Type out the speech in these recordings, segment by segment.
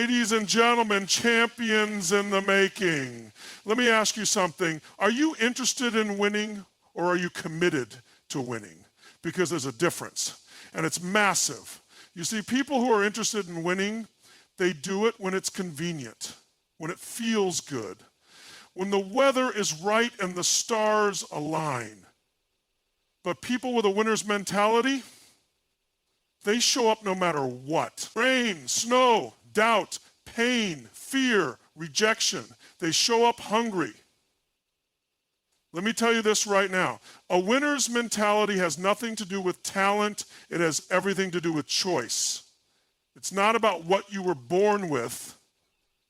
Ladies and gentlemen, champions in the making. Let me ask you something. Are you interested in winning or are you committed to winning? Because there's a difference, and it's massive. You see, people who are interested in winning, they do it when it's convenient, when it feels good, when the weather is right and the stars align. But people with a winner's mentality, they show up no matter what. Rain, snow, doubt, pain, fear, rejection. They show up hungry. Let me tell you this right now. A winner's mentality has nothing to do with talent. It has everything to do with choice. It's not about what you were born with.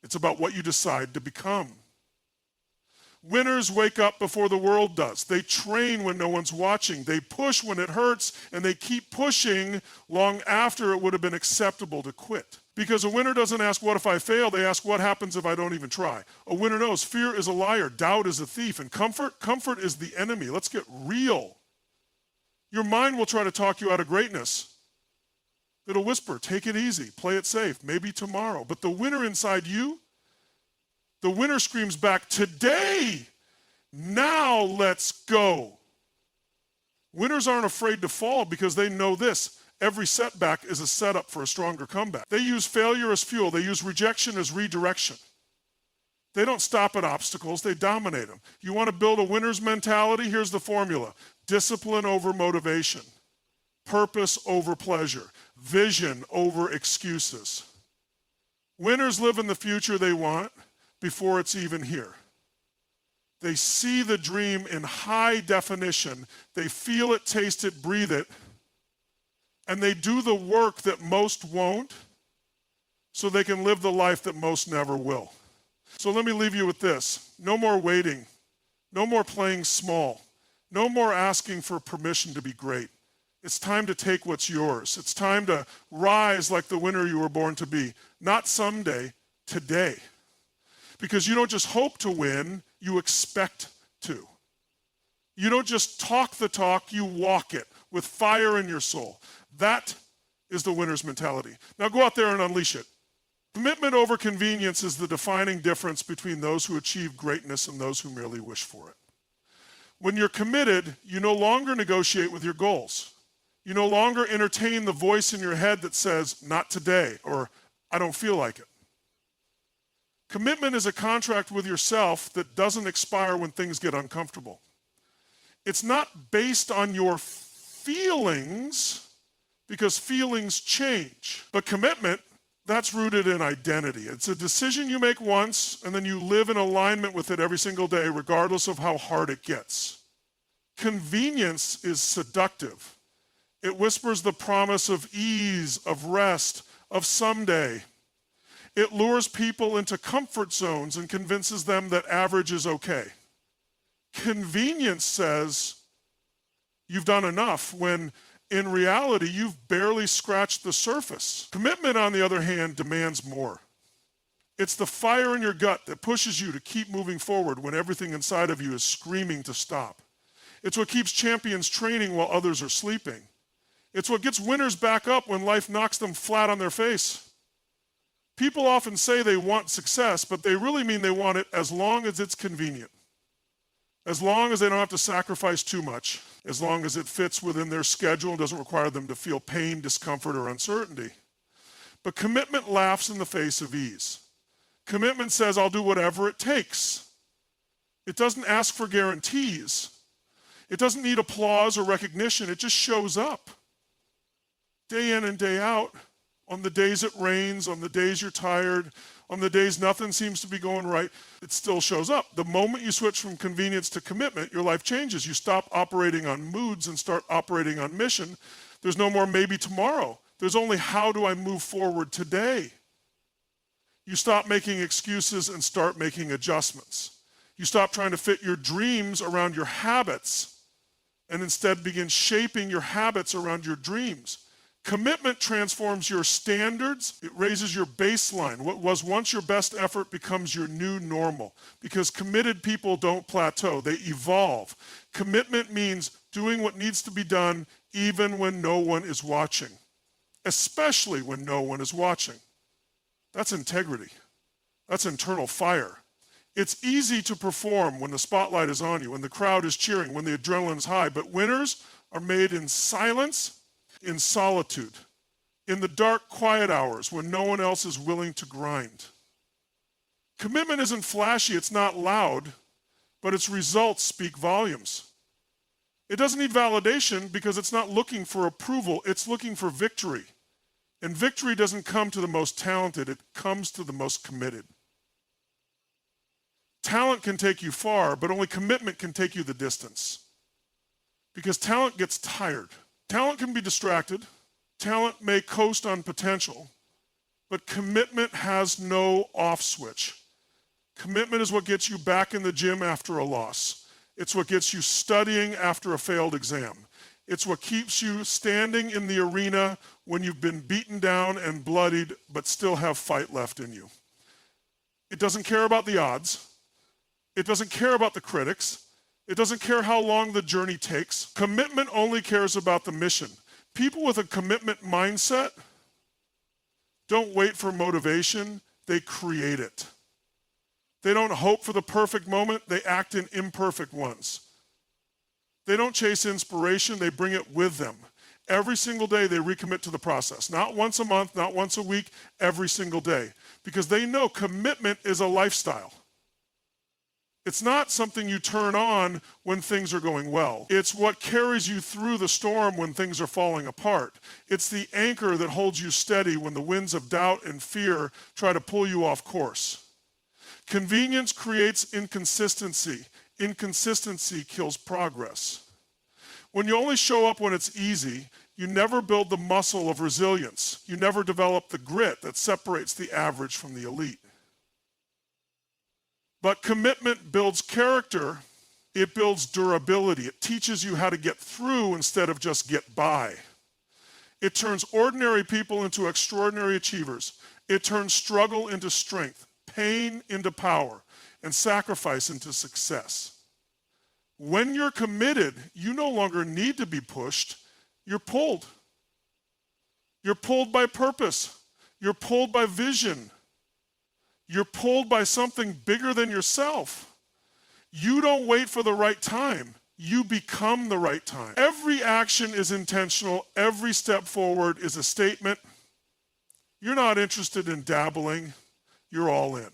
It's about what you decide to become. Winners wake up before the world does. They train when no one's watching. They push when it hurts, and they keep pushing long after it would have been acceptable to quit. Because a winner doesn't ask, what if I fail? They ask, what happens if I don't even try? A winner knows fear is a liar, doubt is a thief, and comfort is the enemy. Let's get real. Your mind will try to talk you out of greatness. It'll whisper, take it easy, play it safe, maybe tomorrow. But the winner inside you, the winner screams back, today, now let's go. Winners aren't afraid to fall because they know this. Every setback is a setup for a stronger comeback. They use failure as fuel. They use rejection as redirection. They don't stop at obstacles. They dominate them. You want to build a winner's mentality? Here's the formula. Discipline over motivation. Purpose over pleasure. Vision over excuses. Winners live in the future they want before it's even here. They see the dream in high definition. They feel it, taste it, breathe it. And they do the work that most won't so they can live the life that most never will. So let me leave you with this. No more waiting. No more playing small. No more asking for permission to be great. It's time to take what's yours. It's time to rise like the winner you were born to be. Not someday, today. Because you don't just hope to win, you expect to. You don't just talk the talk, you walk it with fire in your soul. That is the winner's mentality. Now go out there and unleash it. Commitment over convenience is the defining difference between those who achieve greatness and those who merely wish for it. When you're committed, you no longer negotiate with your goals. You no longer entertain the voice in your head that says, not today, or I don't feel like it. Commitment is a contract with yourself that doesn't expire when things get uncomfortable. It's not based on your feelings, because feelings change. But commitment, that's rooted in identity. It's a decision you make once, and then you live in alignment with it every single day, regardless of how hard it gets. Convenience is seductive. It whispers the promise of ease, of rest, of someday. It lures people into comfort zones and convinces them that average is okay. Convenience says you've done enough when in reality you've barely scratched the surface. Commitment, on the other hand, demands more. It's the fire in your gut that pushes you to keep moving forward when everything inside of you is screaming to stop. It's what keeps champions training while others are sleeping. It's what gets winners back up when life knocks them flat on their face. People often say they want success, but they really mean they want it as long as it's convenient. As long as they don't have to sacrifice too much. As long as it fits within their schedule and doesn't require them to feel pain, discomfort, or uncertainty. But commitment laughs in the face of ease. Commitment says, I'll do whatever it takes. It doesn't ask for guarantees. It doesn't need applause or recognition. It just shows up. Day in and day out. On the days it rains, on the days you're tired, on the days nothing seems to be going right, it still shows up. The moment you switch from convenience to commitment, your life changes. You stop operating on moods and start operating on mission. There's no more maybe tomorrow. There's only how do I move forward today? You stop making excuses and start making adjustments. You stop trying to fit your dreams around your habits and instead begin shaping your habits around your dreams. Commitment transforms your standards. It raises your baseline. What was once your best effort becomes your new normal, because committed people don't plateau, they evolve. Commitment means doing what needs to be done even when no one is watching, especially when no one is watching. That's integrity. That's internal fire. It's easy to perform when the spotlight is on you, when the crowd is cheering, when the adrenaline is high, but winners are made in silence, in solitude, in the dark, quiet hours when no one else is willing to grind. Commitment isn't flashy, it's not loud, but its results speak volumes. It doesn't need validation because it's not looking for approval, it's looking for victory. And victory doesn't come to the most talented, it comes to the most committed. Talent can take you far, but only commitment can take you the distance. Because talent gets tired. Talent can be distracted. Talent may coast on potential, but commitment has no off switch. Commitment is what gets you back in the gym after a loss. It's what gets you studying after a failed exam. It's what keeps you standing in the arena when you've been beaten down and bloodied, but still have fight left in you. It doesn't care about the odds. It doesn't care about the critics. It doesn't care how long the journey takes. Commitment only cares about the mission. People with a commitment mindset don't wait for motivation, they create it. They don't hope for the perfect moment, they act in imperfect ones. They don't chase inspiration, they bring it with them. Every single day they recommit to the process. Not once a month, not once a week, every single day. Because they know commitment is a lifestyle. It's not something you turn on when things are going well. It's what carries you through the storm when things are falling apart. It's the anchor that holds you steady when the winds of doubt and fear try to pull you off course. Convenience creates inconsistency. Inconsistency kills progress. When you only show up when it's easy, you never build the muscle of resilience. You never develop the grit that separates the average from the elite. But commitment builds character, it builds durability. It teaches you how to get through instead of just get by. It turns ordinary people into extraordinary achievers. It turns struggle into strength, pain into power, and sacrifice into success. When you're committed, you no longer need to be pushed, you're pulled. You're pulled by purpose. You're pulled by vision. You're pulled by something bigger than yourself. You don't wait for the right time. You become the right time. Every action is intentional. Every step forward is a statement. You're not interested in dabbling. You're all in.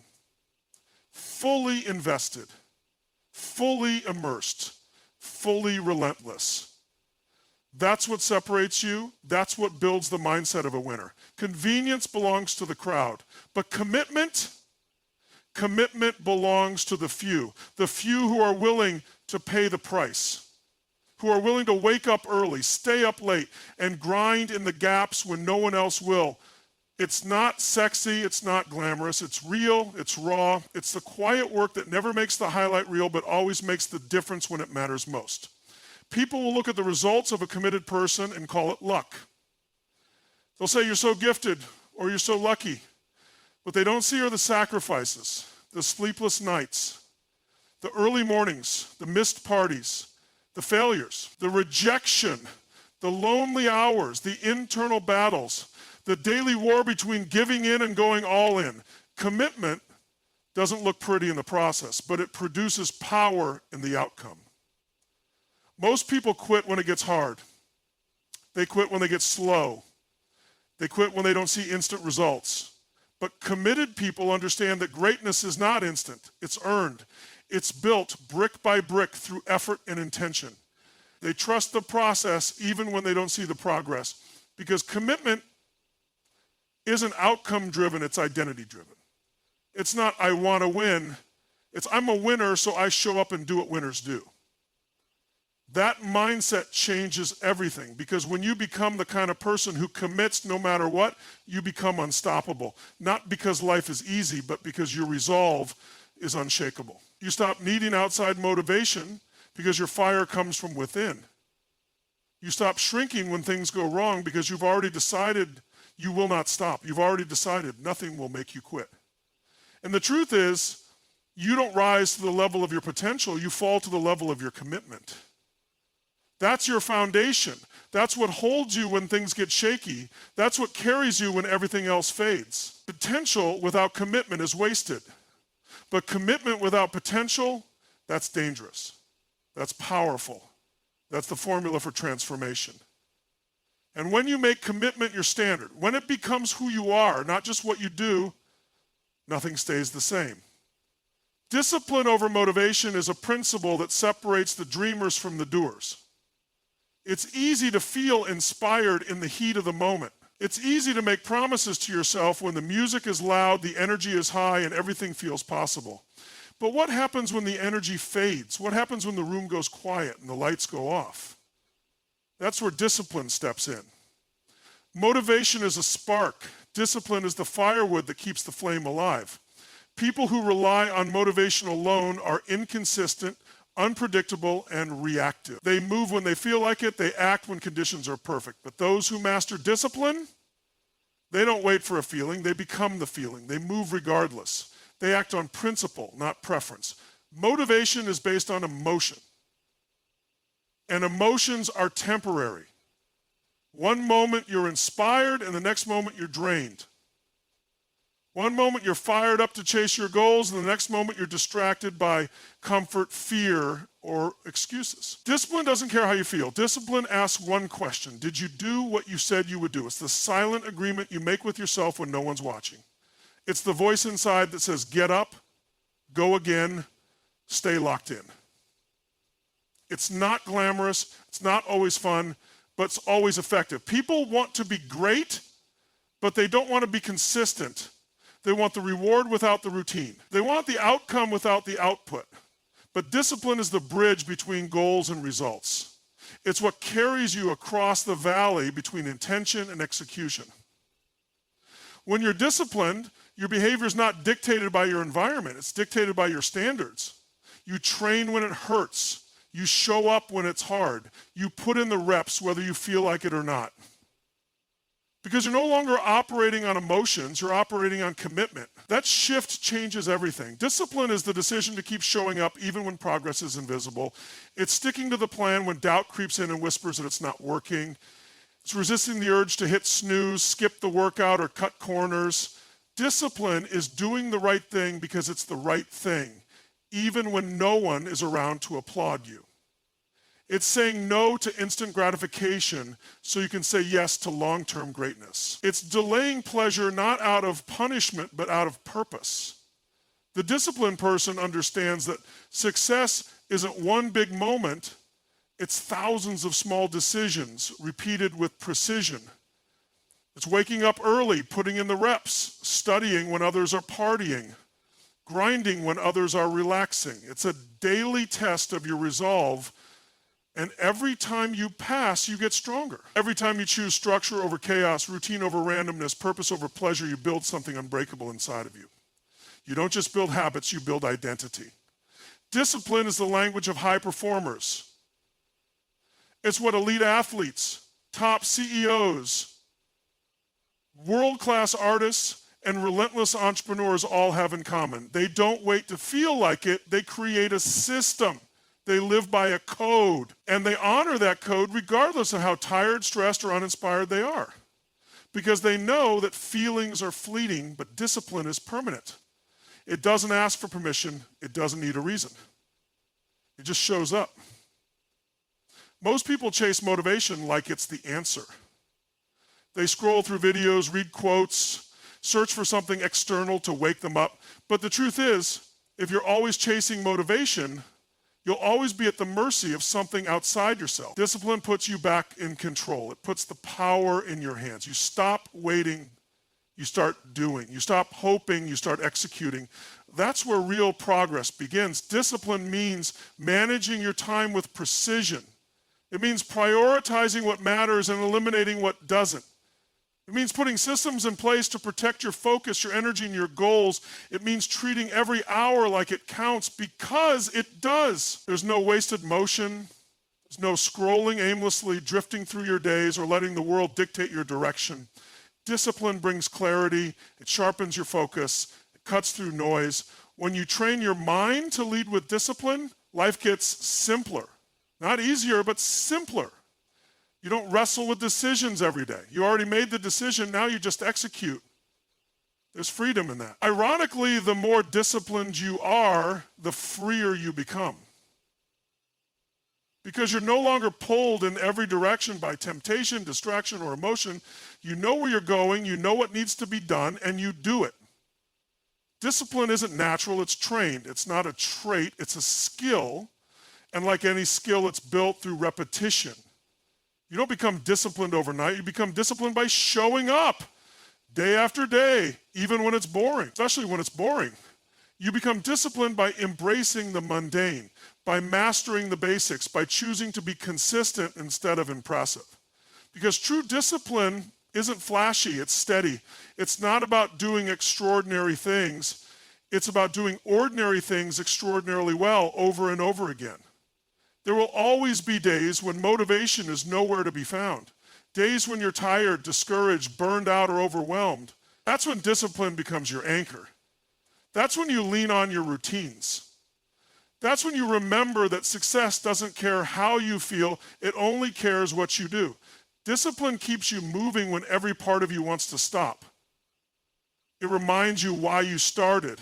Fully invested. Fully immersed. Fully relentless. That's what separates you. That's what builds the mindset of a winner. Convenience belongs to the crowd, but commitment belongs to the few who are willing to pay the price, who are willing to wake up early, stay up late, and grind in the gaps when no one else will. It's not sexy, it's not glamorous, it's real, it's raw, it's the quiet work that never makes the highlight reel but always makes the difference when it matters most. People will look at the results of a committed person and call it luck. They'll say you're so gifted or you're so lucky. What they don't see are the sacrifices, the sleepless nights, the early mornings, the missed parties, the failures, the rejection, the lonely hours, the internal battles, the daily war between giving in and going all in. Commitment doesn't look pretty in the process, but it produces power in the outcome. Most people quit when it gets hard. They quit when they get slow. They quit when they don't see instant results. But committed people understand that greatness is not instant. It's earned. It's built brick by brick through effort and intention. They trust the process even when they don't see the progress. Because commitment isn't outcome driven, it's identity driven. It's not I want to win. It's I'm a winner, so I show up and do what winners do. That mindset changes everything, because when you become the kind of person who commits no matter what, you become unstoppable. Not because life is easy, but because your resolve is unshakable. You stop needing outside motivation because your fire comes from within. You stop shrinking when things go wrong because you've already decided you will not stop. You've already decided nothing will make you quit. And the truth is, you don't rise to the level of your potential, you fall to the level of your commitment. That's your foundation. That's what holds you when things get shaky. That's what carries you when everything else fades. Potential without commitment is wasted. But commitment without potential, that's dangerous. That's powerful. That's the formula for transformation. And when you make commitment your standard, when it becomes who you are, not just what you do, nothing stays the same. Discipline over motivation is a principle that separates the dreamers from the doers. It's easy to feel inspired in the heat of the moment. It's easy to make promises to yourself when the music is loud, the energy is high, and everything feels possible. But what happens when the energy fades? What happens when the room goes quiet and the lights go off? That's where discipline steps in. Motivation is a spark. Discipline is the firewood that keeps the flame alive. People who rely on motivation alone are inconsistent, unpredictable, and reactive. They move when they feel like it, they act when conditions are perfect. But those who master discipline, they don't wait for a feeling, they become the feeling. They move regardless. They act on principle, not preference. Motivation is based on emotion. And emotions are temporary. One moment you're inspired and the next moment you're drained. One moment you're fired up to chase your goals and the next moment you're distracted by comfort, fear, or excuses. Discipline doesn't care how you feel. Discipline asks one question. Did you do what you said you would do? It's the silent agreement you make with yourself when no one's watching. It's the voice inside that says, get up, go again, stay locked in. It's not glamorous, it's not always fun, but it's always effective. People want to be great, but they don't want to be consistent. They want the reward without the routine. They want the outcome without the output. But discipline is the bridge between goals and results. It's what carries you across the valley between intention and execution. When you're disciplined, your behavior is not dictated by your environment. It's dictated by your standards. You train when it hurts. You show up when it's hard. You put in the reps whether you feel like it or not. Because you're no longer operating on emotions, you're operating on commitment. That shift changes everything. Discipline is the decision to keep showing up even when progress is invisible. It's sticking to the plan when doubt creeps in and whispers that it's not working. It's resisting the urge to hit snooze, skip the workout, or cut corners. Discipline is doing the right thing because it's the right thing, even when no one is around to applaud you. It's saying no to instant gratification so you can say yes to long-term greatness. It's delaying pleasure not out of punishment, but out of purpose. The disciplined person understands that success isn't one big moment, it's thousands of small decisions repeated with precision. It's waking up early, putting in the reps, studying when others are partying, grinding when others are relaxing. It's a daily test of your resolve. And every time you pass, you get stronger. Every time you choose structure over chaos, routine over randomness, purpose over pleasure, you build something unbreakable inside of you. You don't just build habits, you build identity. Discipline is the language of high performers. It's what elite athletes, top CEOs, world-class artists, and relentless entrepreneurs all have in common. They don't wait to feel like it, they create a system. They live by a code, and they honor that code regardless of how tired, stressed, or uninspired they are. Because they know that feelings are fleeting, but discipline is permanent. It doesn't ask for permission, it doesn't need a reason. It just shows up. Most people chase motivation like it's the answer. They scroll through videos, read quotes, search for something external to wake them up. But the truth is, if you're always chasing motivation, you'll always be at the mercy of something outside yourself. Discipline puts you back in control. It puts the power in your hands. You stop waiting, you start doing. You stop hoping, you start executing. That's where real progress begins. Discipline means managing your time with precision. It means prioritizing what matters and eliminating what doesn't. It means putting systems in place to protect your focus, your energy, and your goals. It means treating every hour like it counts because it does. There's no wasted motion. There's no scrolling aimlessly, drifting through your days, or letting the world dictate your direction. Discipline brings clarity. It sharpens your focus. It cuts through noise. When you train your mind to lead with discipline, life gets simpler. Not easier, but simpler. You don't wrestle with decisions every day. You already made the decision, now you just execute. There's freedom in that. Ironically, the more disciplined you are, the freer you become. Because you're no longer pulled in every direction by temptation, distraction, or emotion. You know where you're going, you know what needs to be done, and you do it. Discipline isn't natural, it's trained. It's not a trait, it's a skill. And like any skill, it's built through repetition. You don't become disciplined overnight, you become disciplined by showing up day after day, even when it's boring, especially when it's boring. You become disciplined by embracing the mundane, by mastering the basics, by choosing to be consistent instead of impressive. Because true discipline isn't flashy, it's steady. It's not about doing extraordinary things. It's about doing ordinary things extraordinarily well over and over again. There will always be days when motivation is nowhere to be found. Days when you're tired, discouraged, burned out, or overwhelmed. That's when discipline becomes your anchor. That's when you lean on your routines. That's when you remember that success doesn't care how you feel, it only cares what you do. Discipline keeps you moving when every part of you wants to stop. It reminds you why you started.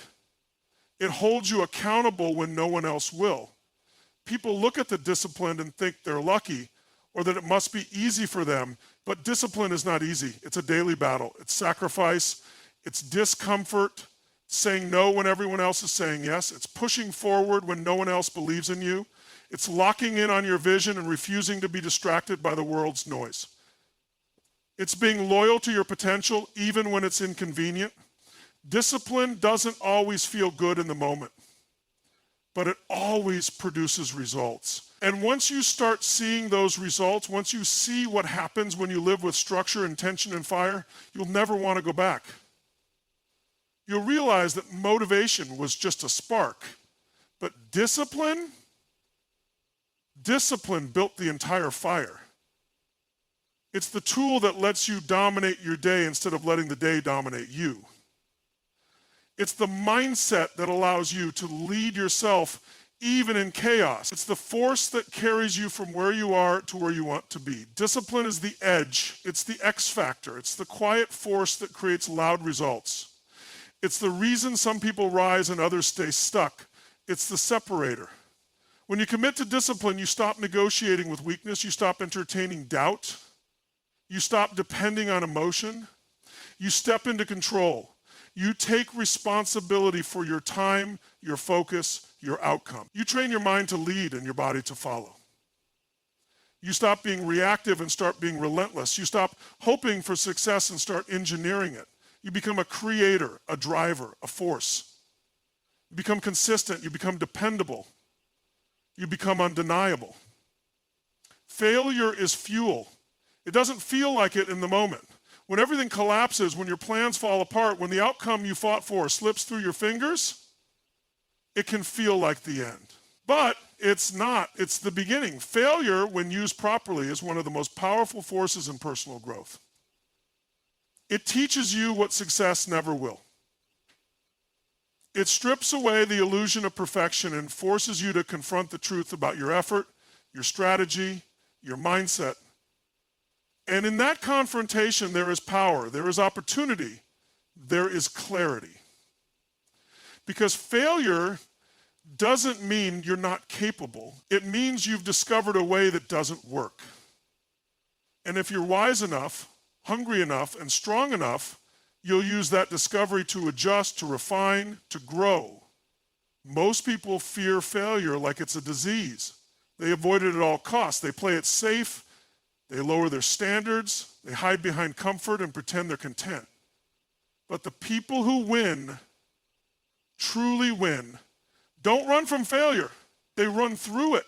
It holds you accountable when no one else will. People look at the disciplined and think they're lucky or that it must be easy for them, but discipline is not easy. It's a daily battle. It's sacrifice. It's discomfort. Saying no when everyone else is saying yes. It's pushing forward when no one else believes in you. It's locking in on your vision and refusing to be distracted by the world's noise. It's being loyal to your potential even when it's inconvenient. Discipline doesn't always feel good in the moment, but it always produces results. And once you start seeing those results, once you see what happens when you live with structure, intention, and fire, you'll never want to go back. You'll realize that motivation was just a spark, but discipline built the entire fire. It's the tool that lets you dominate your day instead of letting the day dominate you. It's the mindset that allows you to lead yourself even in chaos. It's the force that carries you from where you are to where you want to be. Discipline is the edge. It's the X factor. It's the quiet force that creates loud results. It's the reason some people rise and others stay stuck. It's the separator. When you commit to discipline, you stop negotiating with weakness. You stop entertaining doubt. You stop depending on emotion. You step into control. You take responsibility for your time, your focus, your outcome. You train your mind to lead and your body to follow. You stop being reactive and start being relentless. You stop hoping for success and start engineering it. You become a creator, a driver, a force. You become consistent. You become dependable. You become undeniable. Failure is fuel. It doesn't feel like it in the moment. When everything collapses, when your plans fall apart, when the outcome you fought for slips through your fingers, it can feel like the end. But it's not. It's the beginning. Failure, when used properly, is one of the most powerful forces in personal growth. It teaches you what success never will. It strips away the illusion of perfection and forces you to confront the truth about your effort, your strategy, your mindset. And in that confrontation, there is power, there is opportunity, there is clarity. Because failure doesn't mean you're not capable. It means you've discovered a way that doesn't work. And if you're wise enough, hungry enough, and strong enough, you'll use that discovery to adjust, to refine, to grow. Most people fear failure like it's a disease. They avoid it at all costs. They play it safe. They lower their standards. They hide behind comfort and pretend they're content. But the people who win, truly win, don't run from failure. They run through it.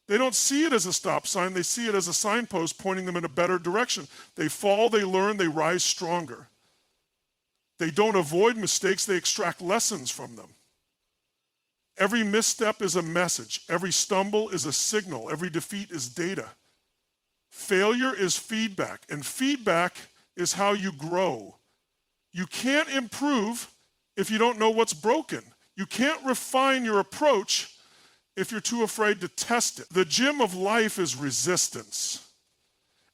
They don't see it as a stop sign. They see it as a signpost pointing them in a better direction. They fall, they learn, they rise stronger. They don't avoid mistakes. They extract lessons from them. Every misstep is a message. Every stumble is a signal. Every defeat is data. Failure is feedback, and feedback is how you grow. You can't improve if you don't know what's broken. You can't refine your approach if you're too afraid to test it. The gym of life is resistance,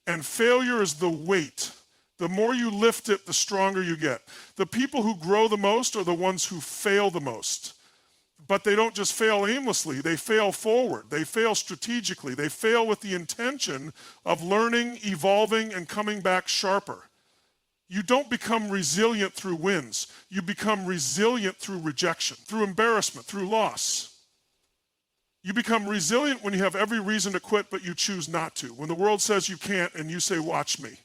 and failure is the weight The more you lift it, the stronger you get. The people who grow the most are the ones who fail the most. But they don't just fail aimlessly, they fail forward. They fail strategically. They fail with the intention of learning, evolving, and coming back sharper. You don't become resilient through wins. You become resilient through rejection, through embarrassment, through loss. You become resilient when you have every reason to quit, but you choose not to. When the world says you can't and you say, watch me.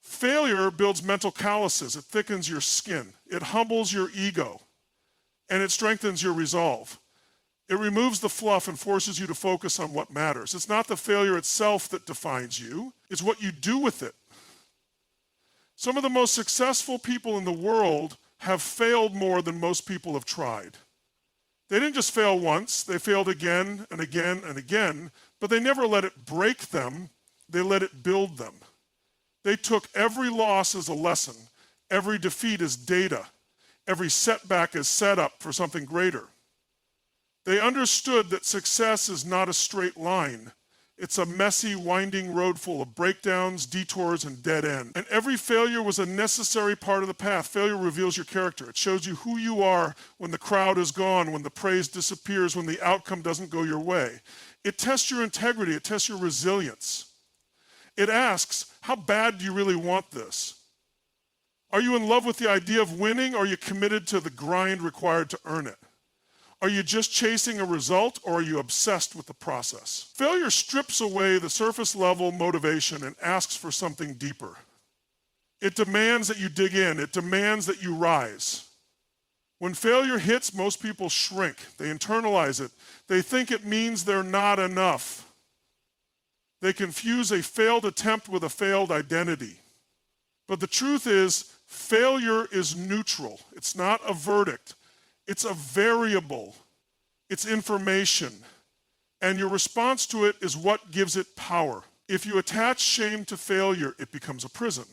Failure builds mental calluses. It thickens your skin. It humbles your ego. And it strengthens your resolve. It removes the fluff and forces you to focus on what matters. It's not the failure itself that defines you. It's what you do with it. Some of the most successful people in the world have failed more than most people have tried. They didn't just fail once. They failed again and again and again, but they never let it break them. They let it build them. They took every loss as a lesson, every defeat as data, every setback as setup for something greater. They understood that success is not a straight line. It's a messy, winding road full of breakdowns, detours, and dead ends. And every failure was a necessary part of the path. Failure reveals your character. It shows you who you are when the crowd is gone, when the praise disappears, when the outcome doesn't go your way. It tests your integrity. It tests your resilience. It asks, how bad do you really want this? Are you in love with the idea of winning, or are you committed to the grind required to earn it? Are you just chasing a result, or are you obsessed with the process? Failure strips away the surface level motivation and asks for something deeper. It demands that you dig in. It demands that you rise. When failure hits, most people shrink. They internalize it. They think it means they're not enough. They confuse a failed attempt with a failed identity. But the truth is, failure is neutral. It's not a verdict. It's a variable. It's information. And your response to it is what gives it power. If you attach shame to failure, it becomes a prison.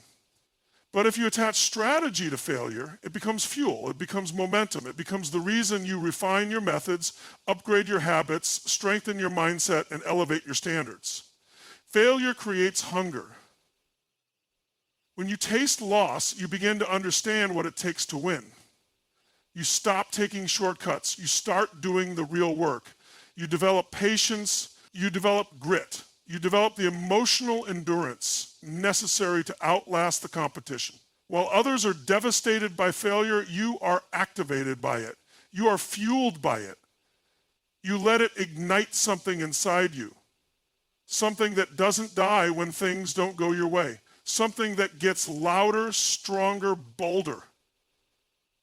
But if you attach strategy to failure, it becomes fuel. It becomes momentum. It becomes the reason you refine your methods, upgrade your habits, strengthen your mindset, and elevate your standards. Failure creates hunger. When you taste loss, you begin to understand what it takes to win. You stop taking shortcuts. You start doing the real work. You develop patience. You develop grit. You develop the emotional endurance necessary to outlast the competition. While others are devastated by failure, you are activated by it. You are fueled by it. You let it ignite something inside you. Something that doesn't die when things don't go your way. Something that gets louder, stronger, bolder.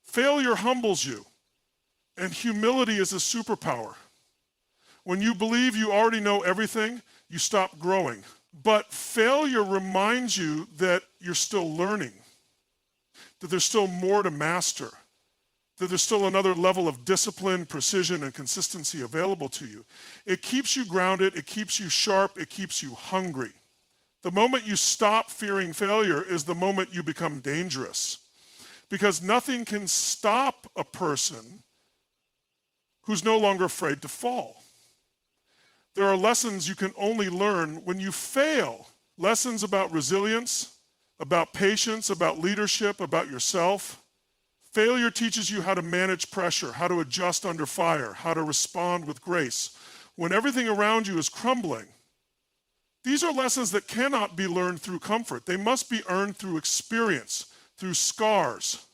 Failure humbles you, and humility is a superpower. When you believe you already know everything, you stop growing. But failure reminds you that you're still learning, that there's still more to master, that there's still another level of discipline, precision, and consistency available to you. It keeps you grounded, it keeps you sharp, it keeps you hungry. The moment you stop fearing failure is the moment you become dangerous. Because nothing can stop a person who's no longer afraid to fall. There are lessons you can only learn when you fail. Lessons about resilience, about patience, about leadership, about yourself. Failure teaches you how to manage pressure, how to adjust under fire, how to respond with grace when everything around you is crumbling. These are lessons that cannot be learned through comfort. They must be earned through experience, through scars,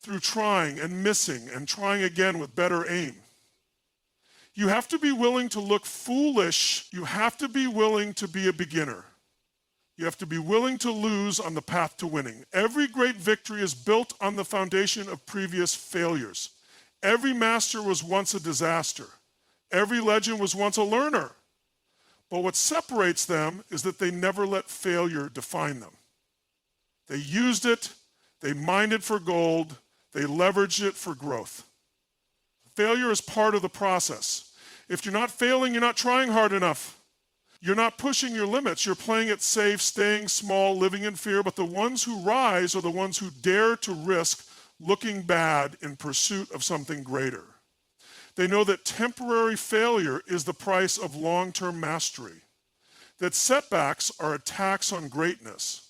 through trying and missing and trying again with better aim. You have to be willing to look foolish. You have to be willing to be a beginner. You have to be willing to lose on the path to winning. Every great victory is built on the foundation of previous failures. Every master was once a disaster. Every legend was once a learner. But what separates them is that they never let failure define them. They used it, they mined it for gold, they leveraged it for growth. Failure is part of the process. If you're not failing, you're not trying hard enough. You're not pushing your limits. You're playing it safe, staying small, living in fear. But the ones who rise are the ones who dare to risk looking bad in pursuit of something greater. They know that temporary failure is the price of long-term mastery, that setbacks are attacks on greatness,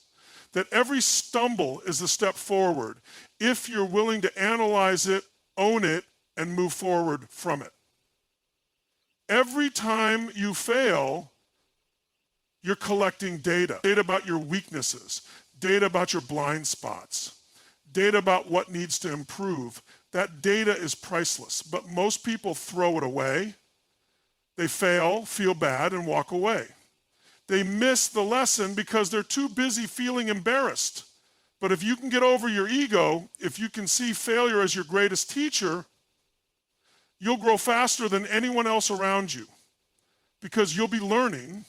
that every stumble is a step forward if you're willing to analyze it, own it, and move forward from it. Every time you fail, you're collecting data about your weaknesses, data about your blind spots, data about what needs to improve. That data is priceless, but most people throw it away. They fail, feel bad, and walk away. They miss the lesson because they're too busy feeling embarrassed. But if you can get over your ego, if you can see failure as your greatest teacher, you'll grow faster than anyone else around you because you'll be learning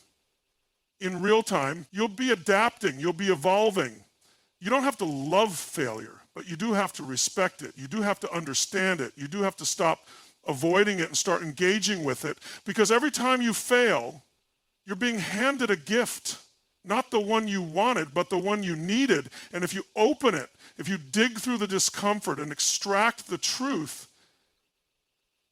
in real time. You'll be adapting. You'll be evolving. You don't have to love failure, but you do have to respect it. You do have to understand it. You do have to stop avoiding it and start engaging with it, because every time you fail, you're being handed a gift, not the one you wanted, but the one you needed. And if you open it, if you dig through the discomfort and extract the truth,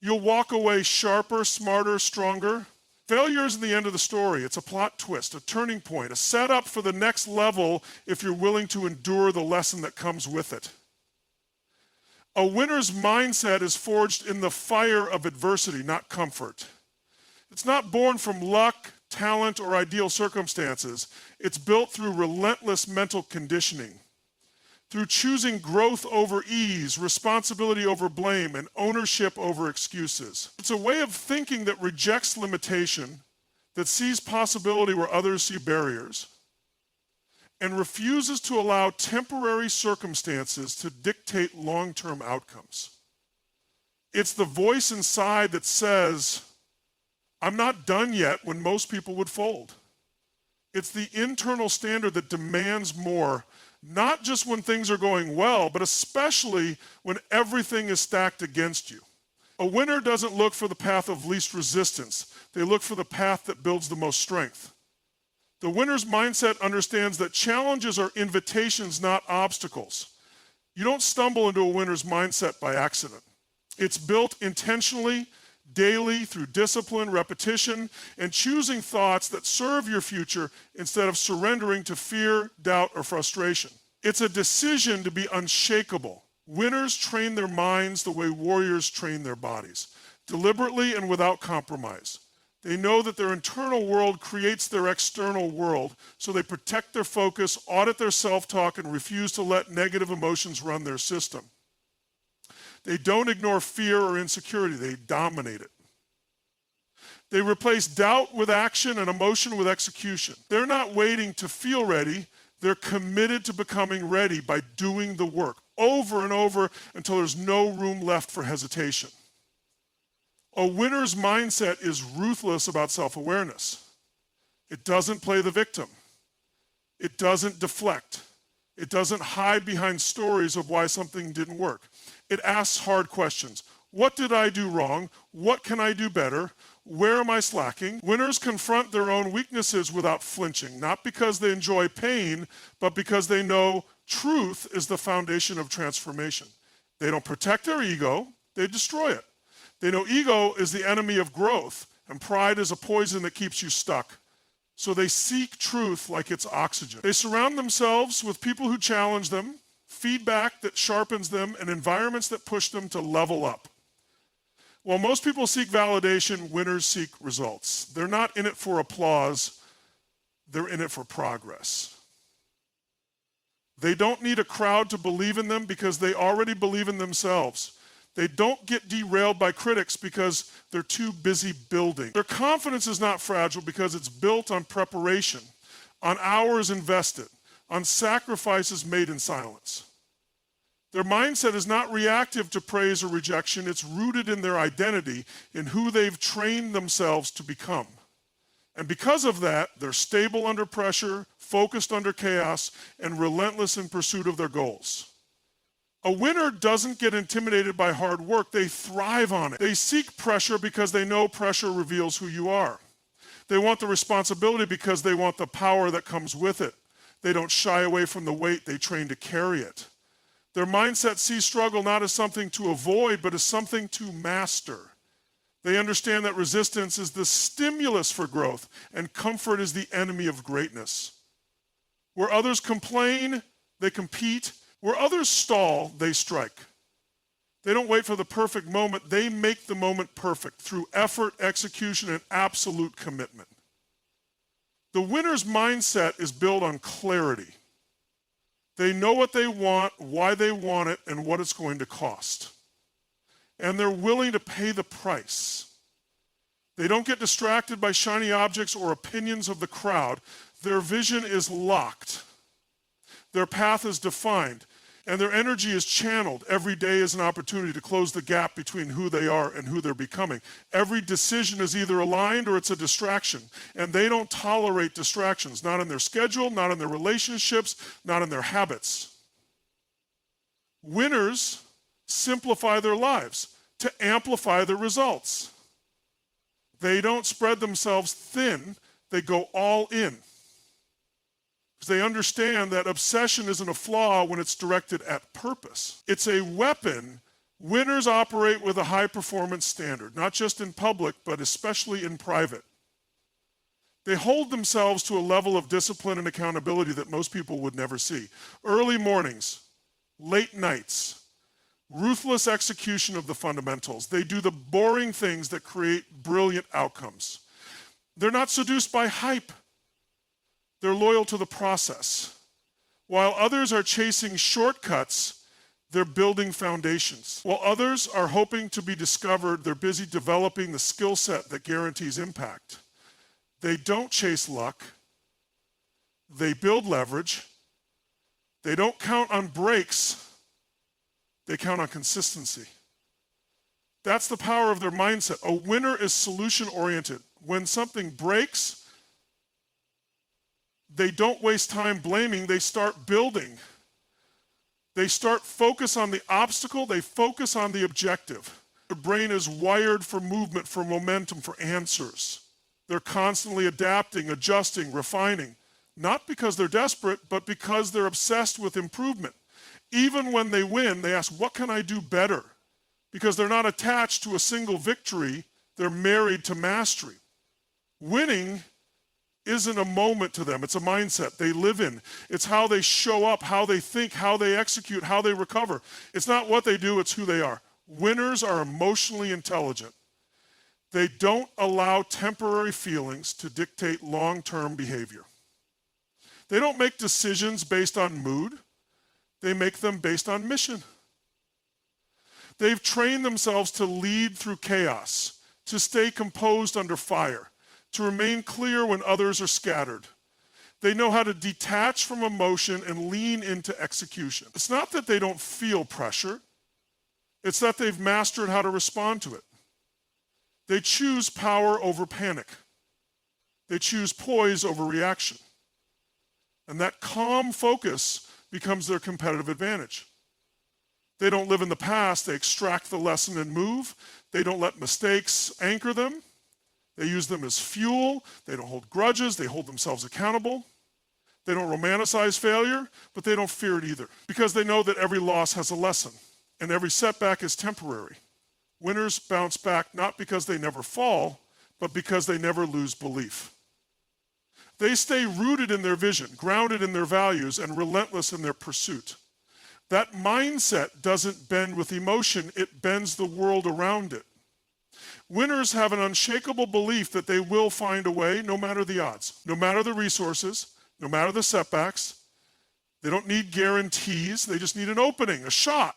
you'll walk away sharper, smarter, stronger. Failure isn't the end of the story. It's a plot twist, a turning point, a setup for the next level if you're willing to endure the lesson that comes with it. A winner's mindset is forged in the fire of adversity, not comfort. It's not born from luck, talent, or ideal circumstances. It's built through relentless mental conditioning, through choosing growth over ease, responsibility over blame, and ownership over excuses. It's a way of thinking that rejects limitation, that sees possibility where others see barriers, and refuses to allow temporary circumstances to dictate long-term outcomes. It's the voice inside that says, I'm not done yet, when most people would fold. It's the internal standard that demands more, not just when things are going well, but especially when everything is stacked against you. A winner doesn't look for the path of least resistance. They look for the path that builds the most strength. The winner's mindset understands that challenges are invitations, not obstacles. You don't stumble into a winner's mindset by accident. It's built intentionally, daily, through discipline, repetition, and choosing thoughts that serve your future instead of surrendering to fear, doubt, or frustration. It's a decision to be unshakable. Winners train their minds the way warriors train their bodies, deliberately and without compromise. They know that their internal world creates their external world, so they protect their focus, audit their self-talk, and refuse to let negative emotions run their system. They don't ignore fear or insecurity, they dominate it. They replace doubt with action and emotion with execution. They're not waiting to feel ready, they're committed to becoming ready by doing the work over and over until there's no room left for hesitation. A winner's mindset is ruthless about self-awareness. It doesn't play the victim. It doesn't deflect. It doesn't hide behind stories of why something didn't work. It asks hard questions. What did I do wrong? What can I do better? Where am I slacking? Winners confront their own weaknesses without flinching, not because they enjoy pain, but because they know truth is the foundation of transformation. They don't protect their ego, they destroy it. They know ego is the enemy of growth, and pride is a poison that keeps you stuck. So they seek truth like it's oxygen. They surround themselves with people who challenge them, feedback that sharpens them, and environments that push them to level up. While most people seek validation, winners seek results. They're not in it for applause, they're in it for progress. They don't need a crowd to believe in them because they already believe in themselves. They don't get derailed by critics because they're too busy building. Their confidence is not fragile because it's built on preparation, on hours invested, on sacrifices made in silence. Their mindset is not reactive to praise or rejection. It's rooted in their identity, in who they've trained themselves to become. And because of that, they're stable under pressure, focused under chaos, and relentless in pursuit of their goals. A winner doesn't get intimidated by hard work. They thrive on it. They seek pressure because they know pressure reveals who you are. They want the responsibility because they want the power that comes with it. They don't shy away from the weight. They train to carry it. Their mindset sees struggle not as something to avoid, but as something to master. They understand that resistance is the stimulus for growth, and comfort is the enemy of greatness. Where others complain, they compete. Where others stall, they strike. They don't wait for the perfect moment. They make the moment perfect through effort, execution, and absolute commitment. The winner's mindset is built on clarity. They know what they want, why they want it, and what it's going to cost. And they're willing to pay the price. They don't get distracted by shiny objects or opinions of the crowd. Their vision is locked. Their path is defined. And their energy is channeled. Every day is an opportunity to close the gap between who they are and who they're becoming. Every decision is either aligned or it's a distraction. And they don't tolerate distractions, not in their schedule, not in their relationships, not in their habits. Winners simplify their lives to amplify their results. They don't spread themselves thin, they go all in. They understand that obsession isn't a flaw when it's directed at purpose. It's a weapon. Winners operate with a high performance standard, not just in public, but especially in private. They hold themselves to a level of discipline and accountability that most people would never see. Early mornings, late nights, ruthless execution of the fundamentals. They do the boring things that create brilliant outcomes. They're not seduced by hype. They're loyal to the process. While others are chasing shortcuts, they're building foundations. While others are hoping to be discovered, they're busy developing the skill set that guarantees impact. They don't chase luck. They build leverage. They don't count on breaks. They count on consistency. That's the power of their mindset. A winner is solution-oriented. When something breaks, they don't waste time blaming, they start building. They start focus on the obstacle, they focus on the objective. Their brain is wired for movement, for momentum, for answers. They're constantly adapting, adjusting, refining, not because they're desperate, but because they're obsessed with improvement. Even when they win, they ask, what can I do better? Because they're not attached to a single victory, they're married to mastery. Winning isn't a moment to them, it's a mindset they live in. It's how they show up, how they think, how they execute, how they recover. It's not what they do, it's who they are. Winners are emotionally intelligent. They don't allow temporary feelings to dictate long-term behavior. They don't make decisions based on mood, they make them based on mission. They've trained themselves to lead through chaos, to stay composed under fire, to remain clear when others are scattered. They know how to detach from emotion and lean into execution. It's not that they don't feel pressure, it's that they've mastered how to respond to it. They choose power over panic. They choose poise over reaction. And that calm focus becomes their competitive advantage. They don't live in the past, they extract the lesson and move. They don't let mistakes anchor them. They use them as fuel. They don't hold grudges. They hold themselves accountable. They don't romanticize failure, but they don't fear it either because they know that every loss has a lesson and every setback is temporary. Winners bounce back not because they never fall, but because they never lose belief. They stay rooted in their vision, grounded in their values, and relentless in their pursuit. That mindset doesn't bend with emotion, it bends the world around it. Winners have an unshakable belief that they will find a way no matter the odds, no matter the resources, no matter the setbacks. They don't need guarantees, they just need an opening, a shot,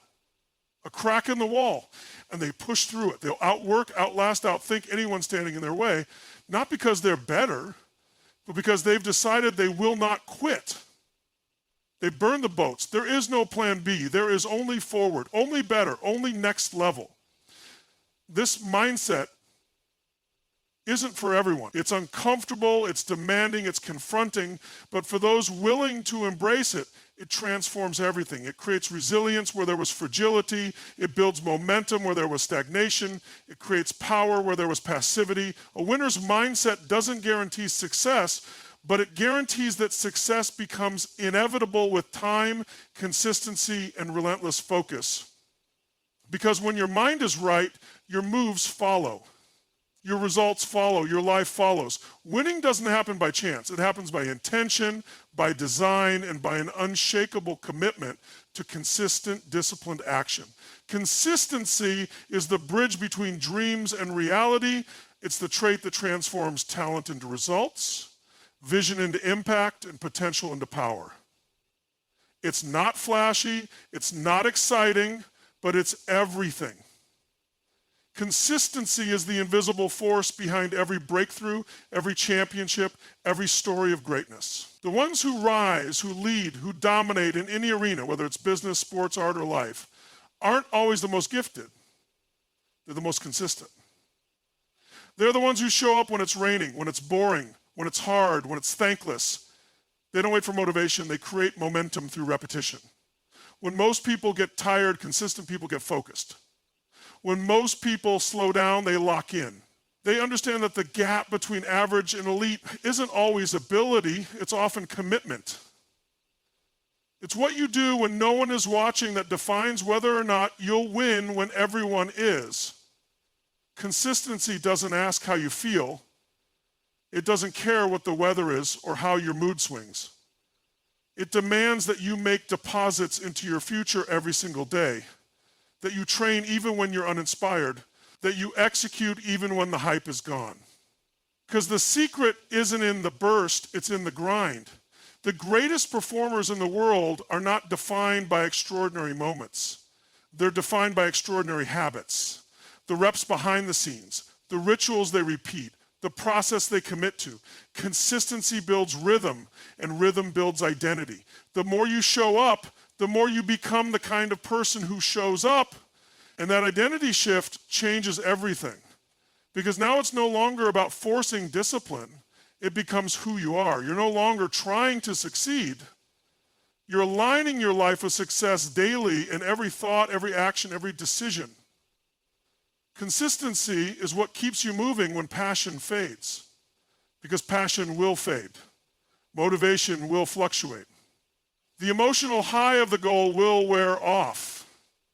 a crack in the wall, and they push through it. They'll outwork, outlast, outthink anyone standing in their way, not because they're better, but because they've decided they will not quit. They burn the boats. There is no plan B. There is only forward, only better, only next level. This mindset isn't for everyone. It's uncomfortable, it's demanding, it's confronting, but for those willing to embrace it, it transforms everything. It creates resilience where there was fragility. It builds momentum where there was stagnation. It creates power where there was passivity. A winner's mindset doesn't guarantee success, but it guarantees that success becomes inevitable with time, consistency, and relentless focus. Because when your mind is right, your moves follow. your results follow, your life follows. Winning doesn't happen by chance. It happens by intention, by design, and by an unshakable commitment to consistent, disciplined action. Consistency is the bridge between dreams and reality. It's the trait that transforms talent into results, vision into impact, and potential into power. It's not flashy, it's not exciting, but it's everything. Consistency is the invisible force behind every breakthrough, every championship, every story of greatness. The ones who rise, who lead, who dominate in any arena, whether it's business, sports, art, or life, aren't always the most gifted. They're the most consistent. They're the ones who show up when it's raining, when it's boring, when it's hard, when it's thankless. They don't wait for motivation, they create momentum through repetition. When most people get tired, consistent people get focused. When most people slow down, they lock in. They understand that the gap between average and elite isn't always ability, it's often commitment. It's what you do when no one is watching that defines whether or not you'll win when everyone is. Consistency doesn't ask how you feel. It doesn't care what the weather is or how your mood swings. It demands that you make deposits into your future every single day, that you train even when you're uninspired, that you execute even when the hype is gone. Because the secret isn't in the burst, it's in the grind. The greatest performers in the world are not defined by extraordinary moments. They're defined by extraordinary habits, the reps behind the scenes, the rituals they repeat, the process they commit to. Consistency builds rhythm, and rhythm builds identity. The more you show up, the more you become the kind of person who shows up, and that identity shift changes everything. Because now it's no longer about forcing discipline, it becomes who you are. You're no longer trying to succeed. You're aligning your life with success daily in every thought, every action, every decision. Consistency is what keeps you moving when passion fades, because passion will fade. Motivation will fluctuate. The emotional high of the goal will wear off.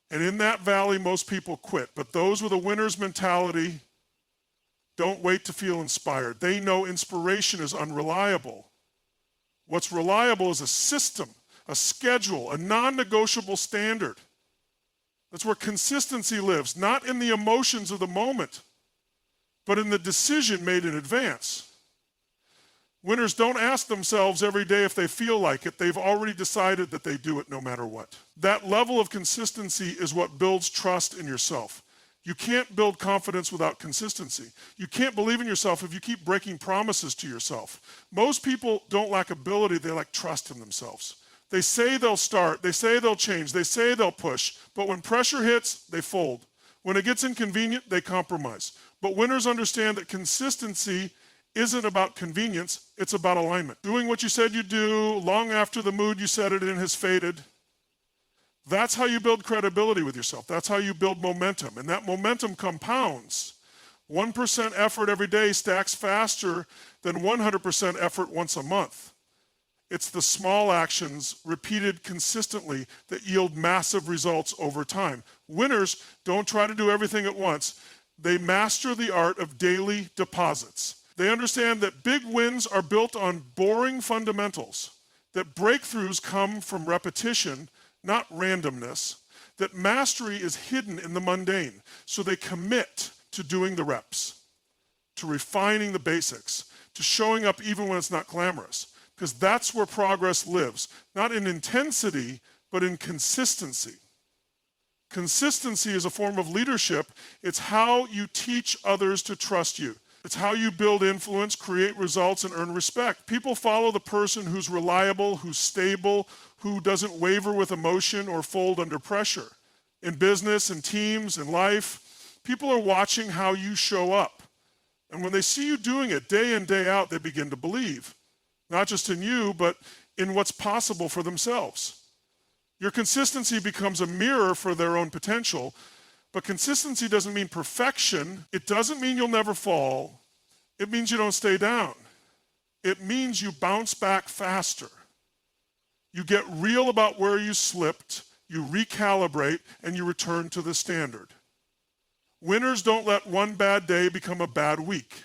And in that valley, most people quit. But those with a winner's mentality don't wait to feel inspired. They know inspiration is unreliable. What's reliable is a system, a schedule, a non-negotiable standard. That's where consistency lives, not in the emotions of the moment, but in the decision made in advance. Winners don't ask themselves every day if they feel like it. They've already decided that they do it no matter what. That level of consistency is what builds trust in yourself. You can't build confidence without consistency. You can't believe in yourself if you keep breaking promises to yourself. Most people don't lack ability, they lack trust in themselves. They say they'll start, they say they'll change, they say they'll push, but when pressure hits, they fold. When it gets inconvenient, they compromise. But winners understand that consistency isn't about convenience, it's about alignment. Doing what you said you'd do long after the mood you set it in has faded. That's how you build credibility with yourself. That's how you build momentum, and that momentum compounds. 1% effort every day stacks faster than 100% effort once a month. It's the small actions repeated consistently that yield massive results over time. Winners don't try to do everything at once. They master the art of daily deposits. They understand that big wins are built on boring fundamentals, that breakthroughs come from repetition, not randomness, that mastery is hidden in the mundane. So they commit to doing the reps, to refining the basics, to showing up even when it's not glamorous. Because that's where progress lives, not in intensity, but in consistency. Consistency is a form of leadership. It's how you teach others to trust you. It's how you build influence, create results, and earn respect. People follow the person who's reliable, who's stable, who doesn't waver with emotion or fold under pressure. In business, in teams, in life, people are watching how you show up. And when they see you doing it day in, day out, they begin to believe. Not just in you, but in what's possible for themselves. Your consistency becomes a mirror for their own potential, but consistency doesn't mean perfection. It doesn't mean you'll never fall. It means you don't stay down. It means you bounce back faster. You get real about where you slipped, you recalibrate, and you return to the standard. Winners don't let one bad day become a bad week.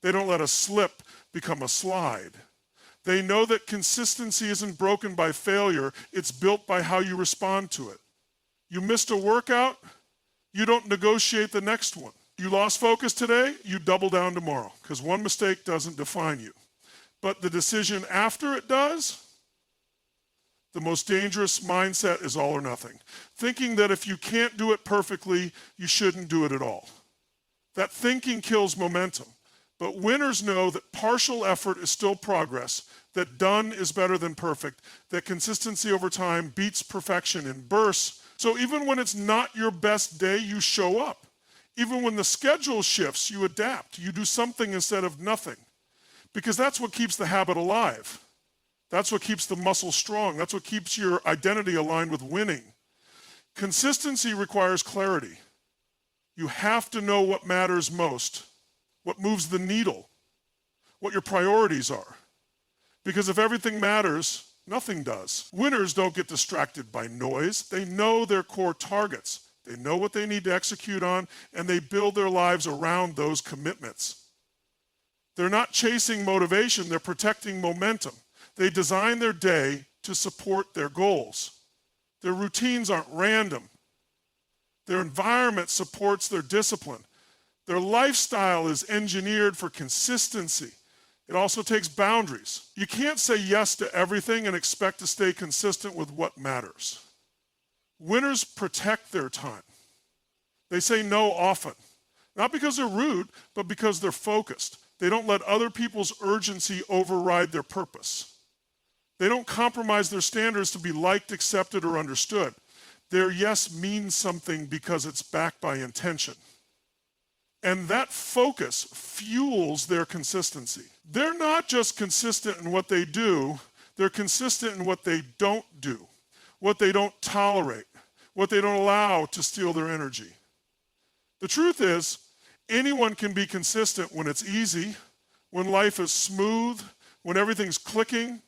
They don't let a slip become a slide. They know that consistency isn't broken by failure, it's built by how you respond to it. You missed a workout, you don't negotiate the next one. You lost focus today, you double down tomorrow, because one mistake doesn't define you. But the decision after it does, the most dangerous mindset is all or nothing. Thinking that if you can't do it perfectly, you shouldn't do it at all. That thinking kills momentum. But winners know that partial effort is still progress, that done is better than perfect, that consistency over time beats perfection in bursts. So even when it's not your best day, you show up. Even when the schedule shifts, you adapt. You do something instead of nothing. Because that's what keeps the habit alive. That's what keeps the muscle strong. That's what keeps your identity aligned with winning. Consistency requires clarity. You have to know what matters most, what moves the needle, what your priorities are. Because if everything matters, nothing does. Winners don't get distracted by noise. They know their core targets. They know what they need to execute on, and they build their lives around those commitments. They're not chasing motivation, they're protecting momentum. They design their day to support their goals. Their routines aren't random. Their environment supports their discipline. Their lifestyle is engineered for consistency. It also takes boundaries. You can't say yes to everything and expect to stay consistent with what matters. Winners protect their time. They say no often, not because they're rude, but because they're focused. They don't let other people's urgency override their purpose. They don't compromise their standards to be liked, accepted, or understood. Their yes means something because it's backed by intention. And that focus fuels their consistency. They're not just consistent in what they do, they're consistent in what they don't do, what they don't tolerate, what they don't allow to steal their energy. The truth is, anyone can be consistent when it's easy, when life is smooth, when everything's clicking.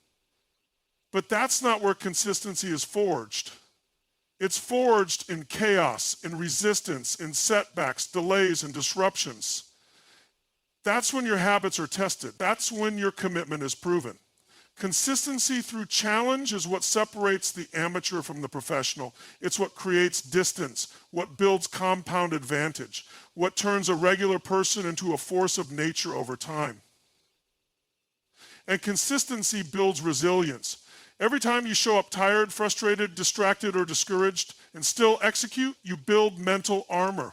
But that's not where consistency is forged. It's forged in chaos, in resistance, in setbacks, delays, and disruptions. That's when your habits are tested. That's when your commitment is proven. Consistency through challenge is what separates the amateur from the professional. It's what creates distance, what builds compound advantage, what turns a regular person into a force of nature over time. And consistency builds resilience. Every time you show up tired, frustrated, distracted, or discouraged, and still execute, you build mental armor.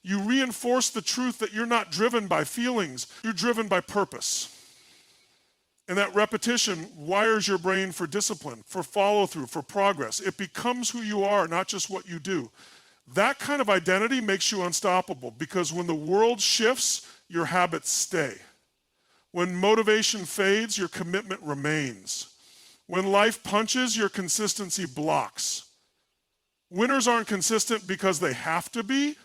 You reinforce the truth that you're not driven by feelings, you're driven by purpose. And that repetition wires your brain for discipline, for follow-through, for progress. It becomes who you are, not just what you do. That kind of identity makes you unstoppable because when the world shifts, your habits stay. When motivation fades, your commitment remains. When life punches, your consistency blocks. Winners aren't consistent because they have to be.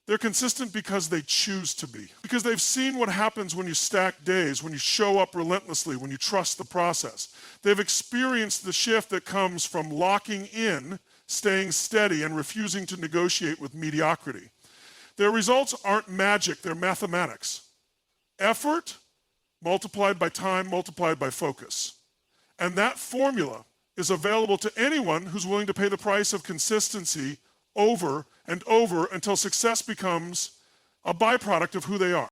They're consistent because they choose to be. Because they've seen what happens when you stack days, when you show up relentlessly, when you trust the process. They've experienced the shift that comes from locking in, staying steady, and refusing to negotiate with mediocrity. Their results aren't magic, they're mathematics. Effort multiplied by time, multiplied by focus. And that formula is available to anyone who's willing to pay the price of consistency over and over until success becomes a byproduct of who they are.